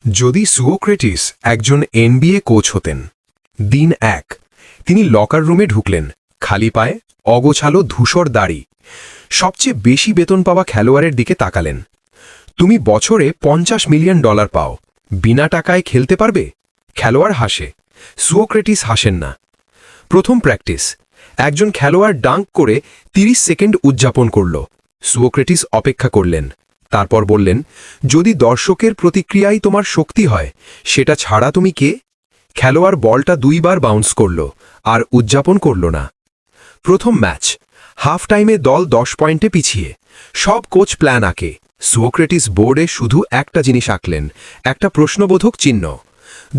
যদি সুওক্রেটিস একজন NBA coach হতেন। দিন 1। তিনি লকার রুমে ঢুকলেন, খালি পায়ে, অগোছালো ধূসর দাড়ি। সবচেয়ে বেশি বেতন পাওয়া খেলোয়াড়ের দিকে তাকালেন। তুমি বছরে $50 মিলিয়ন পাও, বিনা টাকায় খেলতে পারবে? খেলোয়াড় হাসে, সুওক্রেটিস হাসেন না। প্রথম প্র্যাকটিস, একজন খেলোয়াড় ডাঙ্ক করে 30 সেকেন্ড উদযাপন করল। সুওক্রেটিস অপেক্ষা করলেন, তারপর বললেন, যদি দর্শকের প্রতিক্রিয়াই তোমার শক্তি হয়, সেটা ছাড়া তুমি কে? খেলোয়াড় বলটা 2 বার বাউন্স করল, আর উদযাপন করল না। প্রথম ম্যাচ, হাফ টাইমে দল 10 পয়েন্টে পিছিয়ে। সব কোচ প্ল্যান আঁকে, সুওক্রেটিস বোর্ডে শুধু একটা জিনিস আঁকলেন, একটা প্রশ্নবোধক চিহ্ন।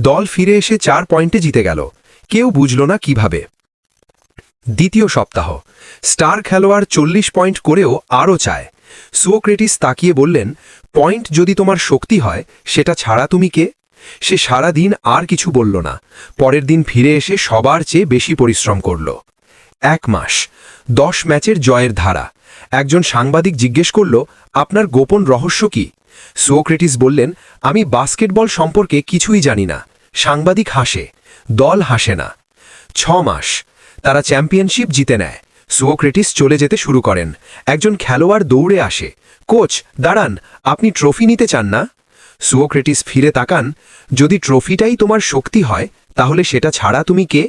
দল ফিরে এসে 4 পয়েন্টে জিতে গেল, কেউ বুঝল না কিভাবে। দ্বিতীয় সপ্তাহ, স্টার খেলোয়াড় 40 পয়েন্ট করেও আরও চায়। সুওক্রেটিস তাকিয়ে বললেন, পয়েন্ট যদি তোমার শক্তি হয়, সেটা ছাড়া তুমি কে? সে সারা দিন আর কিছু বলল না। পরের দিন ফিরে এসে সবার চেয়ে বেশি পরিশ্রম করল। 1 মাস, 10 ম্যাচের জয়ের ধারা। একজন সাংবাদিক জিজ্ঞেস করল, আপনার গোপন রহস্য কি? সুওক্রেটিস বললেন, আমি বাস্কেটবল সম্পর্কে কিছুই জানি না। সাংবাদিক হাসে, দল হাসে না। 6 মাস, তারা চ্যাম্পিয়নশিপ জিতে নেয়। সুওক্রেটিস চলে যেতে শুরু করেন। একজন খেলোয়াড় দৌড়ে আসে, কোচ দাঁড়ান, আপনি ট্রফি নিতে চান না? সুওক্রেটিস ফিরে তাকান, যদি ট্রফিটাই তোমার শক্তি হয়, তাহলে সেটা ছাড়া তুমি কে?